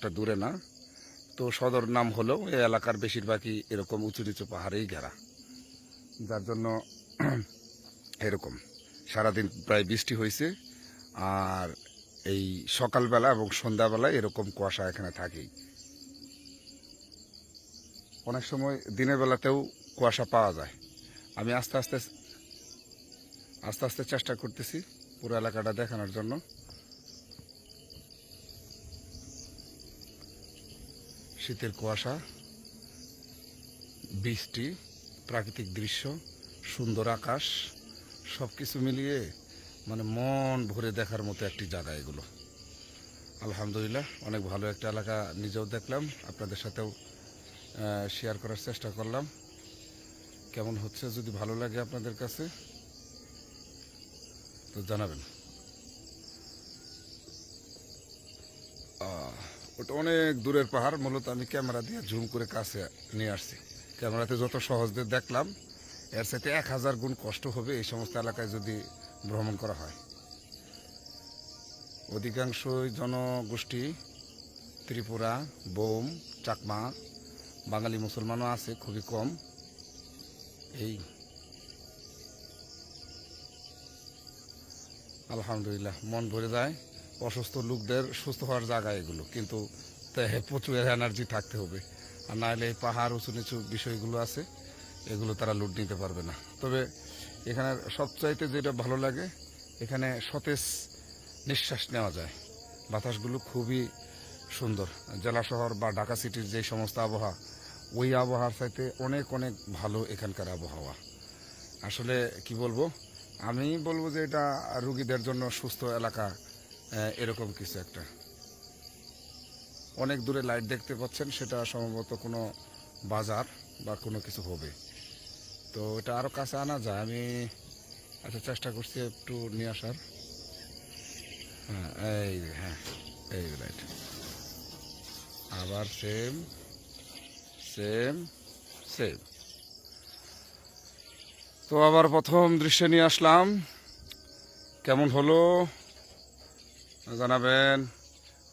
একটা দূরে না। তো সদর নাম হলেও এই এলাকার বেশিরভাগই এরকম উঁচু নিচু পাহাড়েই ঘেরা, যার জন্য এরকম সারাদিন প্রায় বৃষ্টি হয়েছে। আর এই সকালবেলা এবং সন্ধ্যাবেলায় এরকম কুয়াশা এখানে থাকেই। অনেক সময় দিনের বেলাতেও কুয়াশা পাওয়া যায়। আমি আস্তে আস্তে আস্তে আস্তে চেষ্টা করতেছি পুরো এলাকাটা দেখানোর জন্য। শীতের কুয়াশা, বৃষ্টি, প্রাকৃতিক দৃশ্য, সুন্দর আকাশ, সব কিছু মিলিয়ে মানে মন ভরে দেখার মতো একটি জায়গা এগুলো। আলহামদুলিল্লাহ, অনেক ভালো একটা এলাকা নিজেও দেখলাম, আপনাদের সাথেও শেয়ার করার চেষ্টা করলাম। কেমন হচ্ছে, যদি ভালো লাগে আপনাদের কাছে তো জানাবেন। ওটা অনেক দূরের পাহাড়, মূলত আমি ক্যামেরা দিয়ে জুম করে কাছে নিয়ে আসছি। ক্যামেরাতে যত সহজে দেখলাম, এর সাথে 1000 গুণ কষ্ট হবে এই সমস্ত এলাকায় যদি ভ্রমণ করা হয়। অধিকাংশই জনগোষ্ঠী ত্রিপুরা, বোম, চাকমা, বাঙালি মুসলমানও আছে খুবই কম। এই আলহামদুলিল্লাহ, মন ভরে যায়। অসুস্থ লোকদের সুস্থ হওয়ার জায়গা এগুলো, কিন্তু প্রচুর এনার্জি থাকতে হবে, আর নাহলে এই পাহাড় উঁচু নিচু বিষয়গুলো আছে, এগুলো তারা লুট নিতে পারবে না। তবে এখানের সবচাইতে যেটা ভালো লাগে, এখানে সতেজ নিঃশ্বাস নেওয়া যায়। বাতাসগুলো খুবই সুন্দর। জেলা শহর বা ঢাকা সিটির যে সমস্ত আবহাওয়া, ওই আবহাওয়ার চাইতে অনেক অনেক ভালো এখানকার আবহাওয়া। আসলে কি বলবো, আমি বলবো যে এটা রুগীদের জন্য সুস্থ এলাকা, এরকম কিছু একটা। অনেক দূরে লাইট দেখতে পাচ্ছেন, সেটা সম্ভবত কোনো বাজার বা কোনো কিছু হবে। তো এটা আরও কাছে আনা যায়, আমি আচ্ছা চেষ্টা করছি একটু নিয়ে আসার। হ্যাঁ, এই লাইট আবার সেম সেম সেম। তো আবার প্রথম দৃশ্যে নিয়ে আসলাম, কেমন হলো জানাবেন।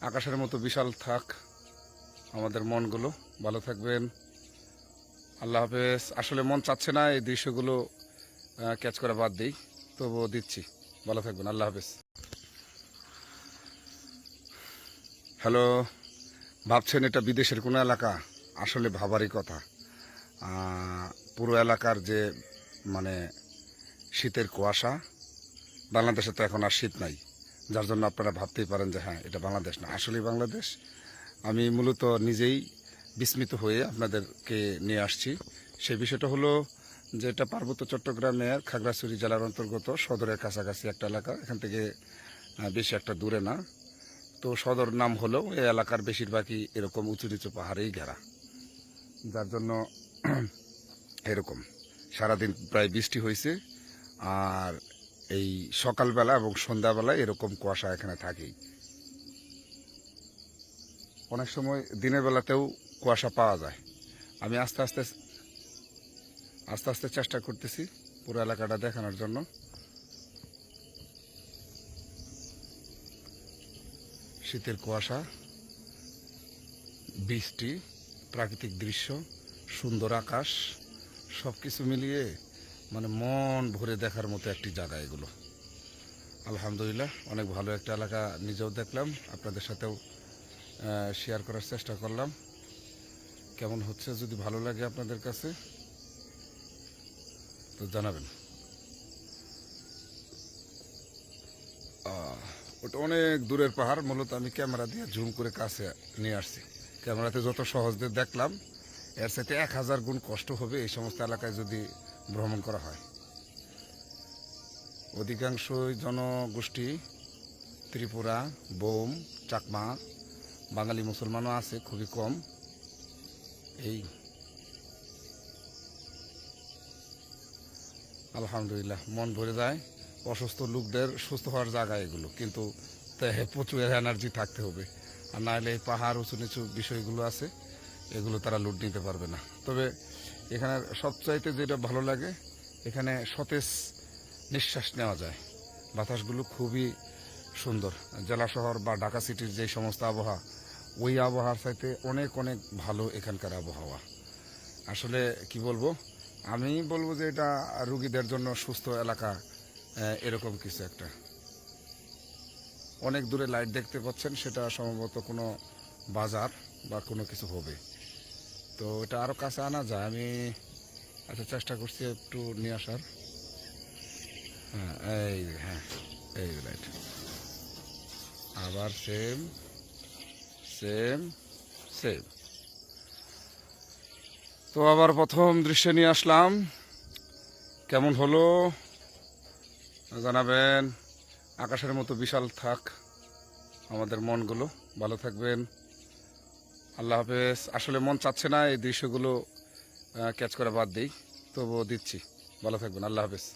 আকাশের মতো বিশাল থাক আমাদের মনগুলো। ভালো থাকবেন, আল্লাহ হাফেজ। আসলে মন চাচ্ছে না এই দৃশ্যগুলো ক্যাচ করে বাদ দিই, তবুও দিচ্ছি। ভালো থাকবেন, আল্লাহ হাফেজ। হ্যালো, ভাবছেন এটা বিদেশের কোনো এলাকা? আসলে ভাবারই কথা। পুরো এলাকার যে মানে শীতের কুয়াশা, বাংলাদেশে তো এখন আর শীত নাই, যার জন্য আপনারা ভাবতেই পারেন যে হ্যাঁ এটা বাংলাদেশ না, আসলেই বাংলাদেশ। আমি মূলত নিজেই বিস্মিত হয়ে আপনাদেরকে নিয়ে আসছি। সেই বিষয়টা হলো যে এটা পার্বত্য চট্টগ্রামের খাগড়াছড়ি জেলার অন্তর্গত সদরের কাছাকাছি একটা এলাকা। এখান থেকে বেশি একটা দূরে না। তো সদর নাম হলেও এই এলাকার বেশিরভাগই এরকম উঁচু নিচু পাহাড়েই ঘেরা, যার জন্য এরকম সারাদিন প্রায় বৃষ্টি হয়েছে। আর এই সকালবেলা এবং সন্ধ্যাবেলায় এরকম কুয়াশা এখানে থাকেই। অনেক সময় দিনের বেলাতেও কুয়াশা পাওয়া যায়। আমি আস্তে আস্তে চেষ্টা করতেছি পুরো এলাকাটা দেখানোর জন্য। শীতের কুয়াশা, বৃষ্টি, প্রাকৃতিক দৃশ্য, সুন্দর আকাশ, সব কিছু মিলিয়ে মানে মন ভরে দেখার মতো একটি জায়গা এগুলো। আলহামদুলিল্লাহ, অনেক ভালো একটা এলাকা নিজেও দেখলাম, আপনাদের সাথেও শেয়ার করার চেষ্টা করলাম। কেমন হচ্ছে, যদি ভালো লাগে আপনাদের কাছে তো জানাবেন। ওটা অনেক দূরের পাহাড়, মূলত আমি ক্যামেরা দিয়ে জুম করে কাছে নিয়ে আসছি। ক্যামেরাতে যত সহজে দেখলাম, এর সাথে 1000 গুণ কষ্ট হবে এই সমস্ত এলাকায় যদি ভ্রমণ করা হয়। অধিকাংশই জনগোষ্ঠী ত্রিপুরা, বোম, চাকমা, বাঙালি মুসলমানও আছে খুবই কম। এই আলহামদুলিল্লাহ, মন ভরে যায়। অসুস্থ লোকদের সুস্থ হওয়ার জায়গা এগুলো, কিন্তু প্রচুর এনার্জি থাকতে হবে, আর নাহলে এই পাহাড় উঁচু নিচু বিষয়গুলো আছে, এগুলো তারা লুট নিতে পারবে না। তবে এখানের সবচাইতে যেটা ভালো লাগে, এখানে সতেজ নিঃশ্বাস নেওয়া যায়। বাতাসগুলো খুবই সুন্দর। জেলা শহর বা ঢাকা সিটির যে সমস্ত আবহাওয়া, ওই আবহাওয়ার চাইতে অনেক অনেক ভালো এখানকার আবহাওয়া। আসলে কি বলবো, আমি বলবো যে এটা রুগীদের জন্য সুস্থ এলাকা, এরকম কিছু একটা। অনেক দূরে লাইট দেখতে পাচ্ছেন, সেটা সম্ভবত কোনো বাজার বা কোনো কিছু হবে। তো এটা আরও কাছে আনা যায়, আমি আচ্ছা চেষ্টা করছি একটু নিয়ে আসার। হ্যাঁ হ্যাঁ, এই লাইট আবার সেম সেম সেম। তো আবার প্রথম দৃশ্যে নিয়ে আসলাম, কেমন হলো জানাবেন। আকাশের মতো বিশাল থাক আমাদের মনগুলো, ভালো থাকবেন, আল্লাহ হাফেজ। আসলে মন চাচ্ছে না এই দৃশ্যগুলো ক্যাচ করে বাদ দিই, তবুও দিচ্ছি। ভালো থাকবেন, আল্লাহ হাফেজ।